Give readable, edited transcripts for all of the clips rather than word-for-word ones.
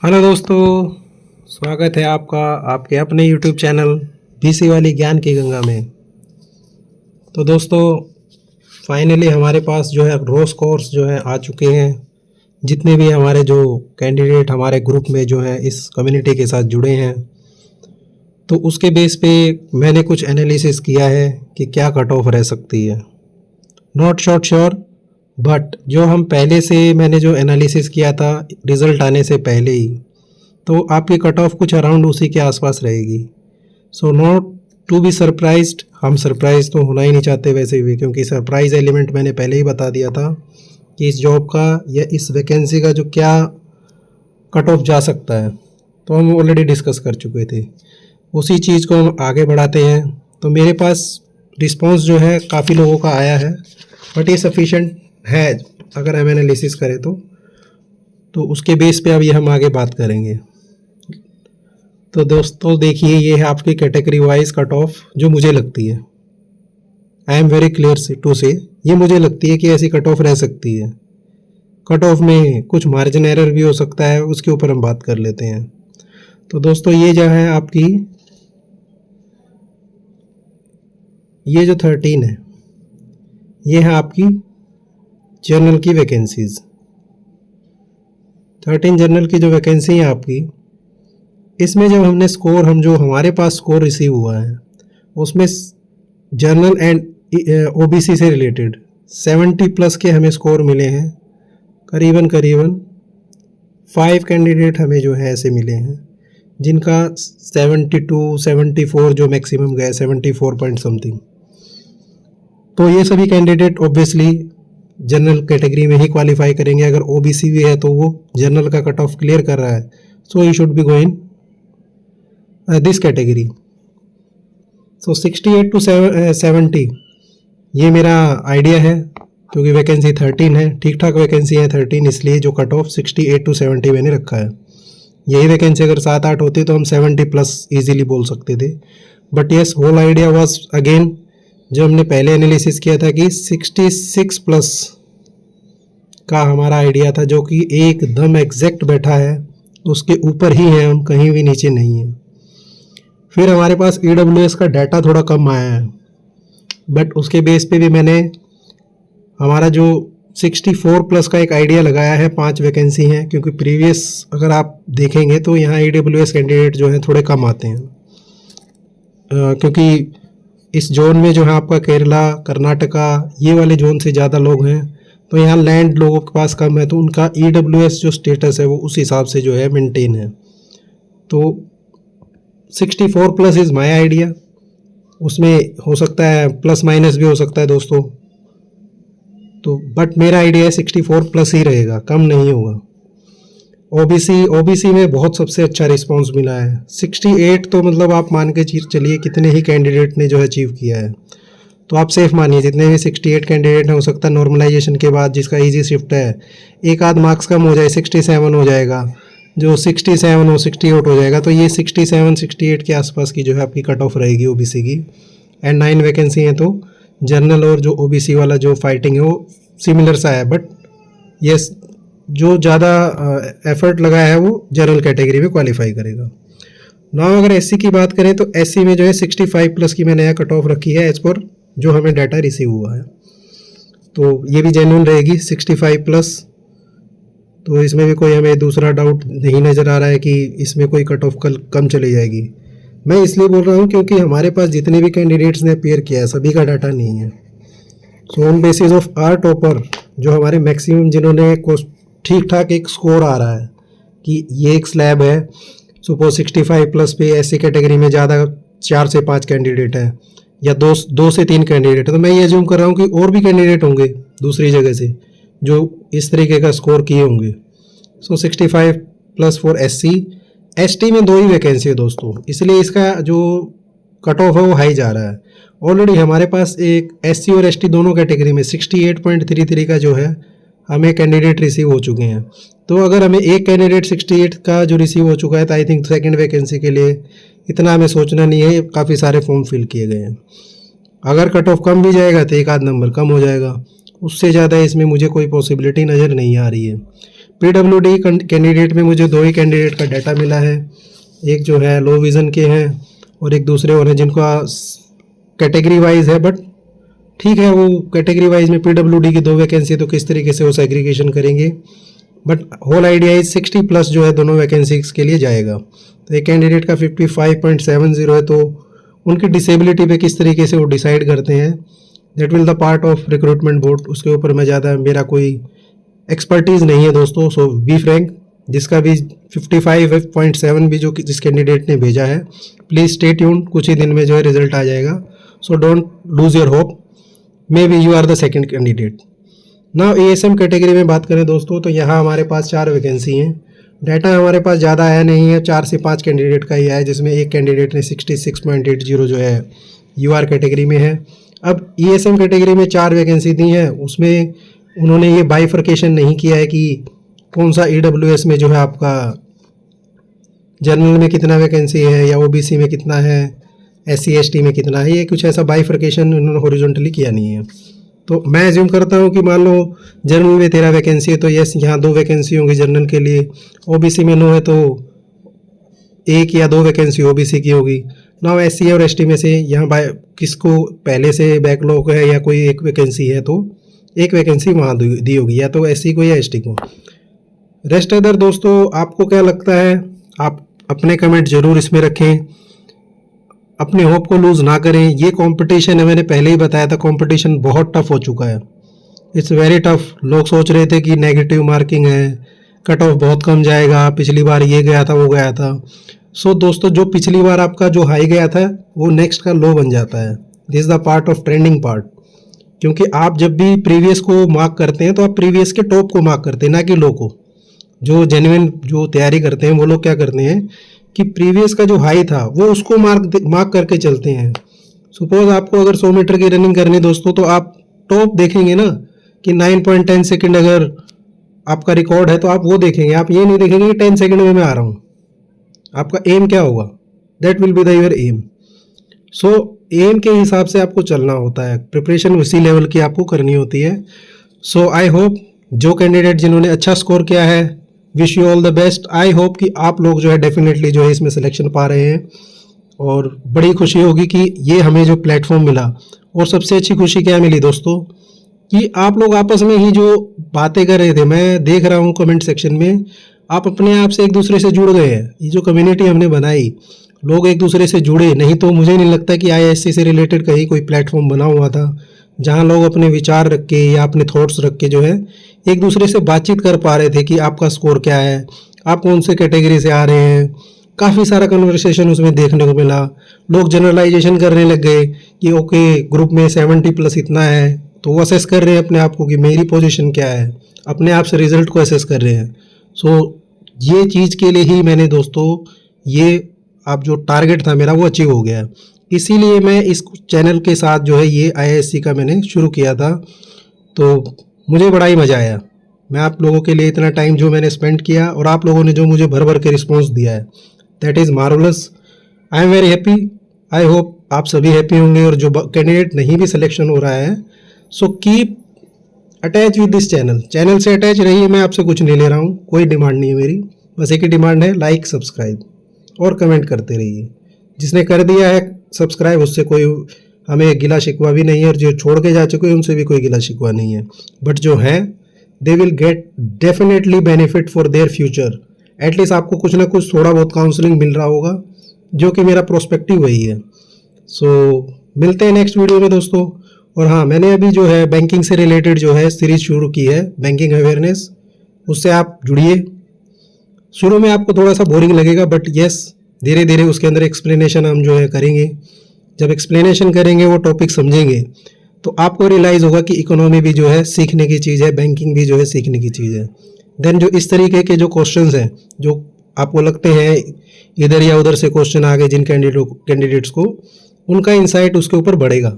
Hello दोस्तों, स्वागत है आपका आपके अपने यूट्यूब चैनल बीसी वाली ज्ञान की गंगा में। तो दोस्तों, फाइनली हमारे पास जो है रोज कोर्स जो है आ चुके हैं। जितने भी हमारे जो कैंडिडेट हमारे ग्रुप में जो हैं इस कम्युनिटी के साथ जुड़े हैं, तो उसके बेस पे मैंने कुछ एनालिसिस किया है कि क्या कट ऑफ रह सकती है। नॉट शॉट श्योर, बट जो हम पहले से मैंने जो एनालिसिस किया था रिज़ल्ट आने से पहले ही, तो आपकी कट ऑफ कुछ अराउंड उसी के आसपास रहेगी। So not to be surprised, हम सरप्राइज तो होना ही नहीं चाहते वैसे भी, क्योंकि सरप्राइज एलिमेंट मैंने पहले ही बता दिया था कि इस जॉब का या इस वैकेंसी का जो क्या कट ऑफ जा सकता है, तो हम ऑलरेडी डिस्कस कर चुके थे। उसी चीज़ को हम आगे बढ़ाते हैं। तो मेरे पास रिस्पांस जो है काफ़ी लोगों का आया है, बट ये सफिशेंट है अगर हम एनालिसिस करें तो उसके बेस पे अब ये हम आगे बात करेंगे। तो दोस्तों देखिए, ये है आपकी कैटेगरी वाइज कट ऑफ जो मुझे लगती है। I am very clear to say, ये मुझे लगती है कि ऐसी कट ऑफ रह सकती है। कट ऑफ में कुछ मार्जिन एरर भी हो सकता है, उसके ऊपर हम बात कर लेते हैं। तो दोस्तों, ये जो है आपकी ये जो 13 है, ये है आपकी जर्नल की वैकेंसीज। 13 जर्नल की जो वैकेंसी है आपकी, इसमें जब हमने स्कोर जो हमारे पास स्कोर रिसीव हुआ है उसमें जर्नल एंड ओबीसी से रिलेटेड 70 प्लस के हमें स्कोर मिले हैं। करीबन 5 कैंडिडेट हमें जो है ऐसे मिले हैं जिनका 72 74 जो मैक्सिमम गया 74 पॉइंट समथिंग। तो ये सभी कैंडिडेट ऑब्वियसली जनरल कैटेगरी में ही क्वालिफाई करेंगे। अगर ओबीसी भी है तो वो जनरल का कट ऑफ क्लियर कर रहा है, so he should be going this category. So 68 to 70 ये मेरा आइडिया है, क्योंकि वैकेंसी 13 है, ठीक ठाक वैकेंसी है 13, इसलिए जो कट ऑफ 68 to 70 मैंने रखा है। यही वैकेंसी अगर 7-8 होती तो हम 70 प्लस ईजिली बोल सकते थे। But yes, whole idea was again जो हमने पहले एनालिसिस किया था कि 66 प्लस का हमारा आइडिया था, जो कि एकदम एग्जैक्ट बैठा है, उसके ऊपर ही है हम, कहीं भी नीचे नहीं है। फिर हमारे पास EWS का डाटा थोड़ा कम आया है, बट उसके बेस पे भी मैंने हमारा जो 64 प्लस का एक आइडिया लगाया है। 5 वैकेंसी हैं, क्योंकि प्रीवियस अगर आप देखेंगे तो यहाँ EWS कैंडिडेट जो हैं थोड़े कम आते हैं, क्योंकि इस जोन में जो है आपका केरला कर्नाटका ये वाले जोन से ज़्यादा लोग हैं, तो यहाँ लैंड लोगों के पास कम है, तो उनका EWS जो स्टेटस है वो उस हिसाब से जो है मेंटेन है। तो 64 प्लस इज़ माय आइडिया। उसमें हो सकता है प्लस माइनस भी हो सकता है दोस्तों, तो बट मेरा आइडिया है 64 प्लस ही रहेगा, कम नहीं होगा। ओबीसी में बहुत सबसे अच्छा रिस्पांस मिला है 68, तो मतलब आप मान के चलिए कितने ही कैंडिडेट ने जो है अचीव किया है, तो आप सेफ मानिए जितने भी 68 कैंडिडेट हैं, हो सकता है नॉर्मलाइजेशन के बाद जिसका इजी शिफ्ट है एक आध मार्क्स कम हो जाए, 67 हो जाएगा, जो 67 हो 68 हो जाएगा। तो ये 67 68 के आसपास की जो है आपकी कट ऑफ रहेगी ओबीसी की। एंड 9 वैकेंसी हैं, तो जनरल और जो ओबीसी वाला जो फाइटिंग है वो सिमिलर सा है, बट यस जो ज़्यादा एफर्ट लगाया है वो जनरल कैटेगरी में क्वालिफाई करेगा। नाउ अगर एससी की बात करें तो एससी में जो है 65 प्लस की मैंने यहाँ कट ऑफ रखी है एज पर जो हमें डाटा रिसीव हुआ है, तो ये भी जेन्युइन रहेगी 65 प्लस। तो इसमें भी कोई हमें दूसरा डाउट नहीं नज़र आ रहा है कि इसमें कोई कट ऑफ कम चली जाएगी। मैं इसलिए बोल रहा हूँ क्योंकि हमारे पास जितने भी कैंडिडेट्स ने अपेयर किया है सभी का डाटा नहीं है। So on basis of our topper जो हमारे मैक्सिमम जिन्होंने ठीक ठाक एक स्कोर आ रहा है कि ये एक स्लैब है, सपोज 65 प्लस पे ऐसी कैटेगरी में ज़्यादा 4 से 5 कैंडिडेट हैं या 2 से 3 कैंडिडेट है, तो मैं ये अज्यूम कर रहा हूँ कि और भी कैंडिडेट होंगे दूसरी जगह से जो इस तरीके का स्कोर किए होंगे। सो 65 प्लस फॉर एससी। एसटी में 2 ही वैकेंसी है दोस्तों, इसलिए इसका जो कट ऑफ है वो हाई जा रहा है। ऑलरेडी हमारे पास एक एससी और एसटी दोनों कैटेगरी में 68.33 का जो है हमें कैंडिडेट रिसीव हो चुके हैं। तो अगर हमें एक कैंडिडेट 68 का जो रिसीव हो चुका है, तो आई थिंक सेकंड वैकेंसी के लिए इतना हमें सोचना नहीं है, काफ़ी सारे फॉर्म फिल किए गए हैं। अगर कट ऑफ कम भी जाएगा तो एक आध नंबर कम हो जाएगा, उससे ज़्यादा इसमें मुझे कोई पॉसिबिलिटी नज़र नहीं आ रही है। PWD कैंडिडेट में मुझे 2 ही कैंडिडेट का डाटा मिला है, एक जो है लो विज़न के हैं और एक दूसरे और हैं जिनका कैटेगरी वाइज है, बट ठीक है वो कैटेगरी वाइज में PWD की 2 वैकेंसी तो किस तरीके से वो सेग्रीगेशन करेंगे, बट होल आइडिया इज 60+ जो है दोनों वैकेंसीज के लिए जाएगा। तो एक कैंडिडेट का 55.70 है, तो उनकी डिसेबिलिटी पे किस तरीके से वो डिसाइड करते हैं, that will the part of recruitment board. उसके ऊपर मैं ज़्यादा मेरा कोई एक्सपर्टीज़ नहीं है दोस्तों, सो बी फ्रैंक। जिसका भी 55.7 भी जो जिस कैंडिडेट ने भेजा है, प्लीज़ स्टे ट्यून्ड, कुछ ही दिन में जो है रिजल्ट आ जाएगा। So don't lose your hope, maybe you are the second candidate. Now ASM category में बात करें दोस्तों, तो यहाँ हमारे पास 4 वैकेंसी हैं। डाटा हमारे पास ज़्यादा आया नहीं है, 4 से 5 कैंडिडेट का ही आया है, जिसमें एक कैंडिडेट ने 66.80 जो है UR कैटेगरी में है। अब ESM कैटेगरी में 4 वैकेंसी दी हैं, उसमें उन्होंने ये बाइफर्केशन नहीं किया है कि कौन सा EWS में जो है आपका जनरल में कितना वैकेंसी है या OBC में कितना है, SC ST में कितना है, ये कुछ ऐसा बाइफर्केशन उन्होंने हॉरिजॉन्टली किया नहीं है। तो मैं एज्यूम करता हूँ कि मान लो जनरल में 13 वैकेंसी है, तो यस यहाँ 2 वैकेंसी होंगी जनरल के लिए, OBC में 9 है तो 1 या 2 वैकेंसी OBC की होगी। नाउ SC और ST में से यहाँ किसको पहले से बैकलॉग है या कोई एक वैकेंसी है तो एक वैकेंसी वहाँ दी होगी, या तो SC को या ST को। रेस्ट अदर दोस्तों आपको क्या लगता है, आप अपने कमेंट ज़रूर इसमें रखें, अपने होप को लूज़ ना करें। ये कंपटीशन है, मैंने पहले ही बताया था, कंपटीशन बहुत टफ हो चुका है, इट्स वेरी टफ। लोग सोच रहे थे कि नेगेटिव मार्किंग है, कट ऑफ बहुत कम जाएगा, पिछली बार ये गया था वो गया था। सो दोस्तों जो पिछली बार आपका जो हाई गया था वो नेक्स्ट का लो बन जाता है, this is the part of trending part. क्योंकि आप जब भी प्रीवियस को मार्क करते हैं तो आप प्रीवियस के टॉप को मार्क करते हैं, ना कि लो को। जो जेन्युइन जो तैयारी करते हैं वो लोग क्या करते हैं कि प्रीवियस का जो हाई था वो उसको मार्क करके चलते हैं। सपोज आपको अगर 100 मीटर की रनिंग करनी दोस्तों, तो आप टॉप देखेंगे ना कि 9.10 सेकंड अगर आपका रिकॉर्ड है तो आप वो देखेंगे, आप ये नहीं देखेंगे कि 10 सेकंड में मैं आ रहा हूँ। आपका एम क्या होगा, that will be the your aim. So aim के हिसाब से आपको चलना होता है, प्रिपरेशन उसी लेवल की आपको करनी होती है। सो आई होप जो कैंडिडेट जिन्होंने अच्छा स्कोर किया है, wish you all the best. I hope कि आप लोग जो है डेफिनेटली जो है इसमें सिलेक्शन पा रहे हैं, और बड़ी खुशी होगी कि ये हमें जो प्लेटफॉर्म मिला। और सबसे अच्छी खुशी क्या मिली दोस्तों कि आप लोग आपस में ही जो बातें कर रहे थे, मैं देख रहा हूँ कमेंट सेक्शन में, आप अपने आप से एक दूसरे से जुड़ गए हैं। ये जो कम्युनिटी हमने बनाई, लोग एक दूसरे से जुड़े, नहीं तो मुझे नहीं लगता कि IISc से रिलेटेड कहीं कोई प्लेटफॉर्म बना हुआ था जहाँ लोग अपने विचार रख के या अपने थॉट्स रख के जो है एक दूसरे से बातचीत कर पा रहे थे कि आपका स्कोर क्या है, आप कौन से कैटेगरी से आ रहे हैं। काफ़ी सारा कन्वर्सेशन उसमें देखने को मिला। लोग जनरलाइजेशन करने लग गए कि ओके ग्रुप में 70+ इतना है, तो वो असेस कर रहे हैं अपने आप को कि मेरी पोजीशन क्या है, अपने आप से रिजल्ट को असेस कर रहे हैं। सो ये चीज़ के लिए ही मैंने दोस्तों ये अब जो टारगेट था मेरा वो अचीव हो गया, इसीलिए मैं इस चैनल के साथ जो है ये IISc का मैंने शुरू किया था। तो मुझे बड़ा ही मज़ा आया। मैं आप लोगों के लिए इतना टाइम जो मैंने स्पेंड किया और आप लोगों ने जो मुझे भर भर के रिस्पॉन्स दिया है, that is marvellous. I am very happy. I hope आप सभी हैप्पी होंगे। और जो कैंडिडेट नहीं भी सिलेक्शन हो रहा है, so keep attach with this channel से अटैच रहिए। मैं आपसे कुछ नहीं ले रहा हूँ, कोई डिमांड नहीं है मेरी, बस एक ही डिमांड है, लाइक सब्सक्राइब और कमेंट करते रहिए। जिसने कर दिया है सब्सक्राइब उससे कोई हमें गिला शिकवा भी नहीं है, और जो छोड़ के जा चुके हैं उनसे भी कोई गिला शिकवा नहीं है। बट जो हैं they will get definitely benefit for their future. At least आपको कुछ ना कुछ थोड़ा बहुत काउंसलिंग मिल रहा होगा, जो कि मेरा प्रोस्पेक्टिव वही है। सो मिलते हैं नेक्स्ट वीडियो में दोस्तों। और हाँ, मैंने अभी जो है बैंकिंग से रिलेटेड जो है सीरीज शुरू की है, बैंकिंग अवेयरनेस, उससे आप जुड़िए। शुरू में आपको थोड़ा सा बोरिंग लगेगा, बट यस धीरे धीरे उसके अंदर एक्सप्लेनेशन हम जो है करेंगे। जब एक्सप्लेनेशन करेंगे, वो टॉपिक समझेंगे, तो आपको रियलाइज़ होगा कि इकोनॉमी भी जो है सीखने की चीज़ है, बैंकिंग भी जो है सीखने की चीज़ है। देन जो इस तरीके के जो क्वेश्चंस हैं, जो आपको लगते हैं इधर या उधर से क्वेश्चन आ गए जिन कैंडिडेट्स को, उनका इंसाइट उसके ऊपर बढ़ेगा।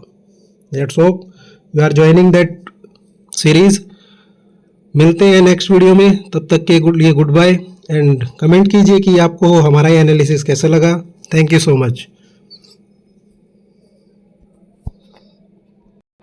Let's hope you are joining that series. मिलते हैं नेक्स्ट वीडियो में, तब तक के लिए गुड बाय। एंड कमेंट कीजिए कि आपको हमारा ये एनालिसिस कैसा लगा। Thank you so much.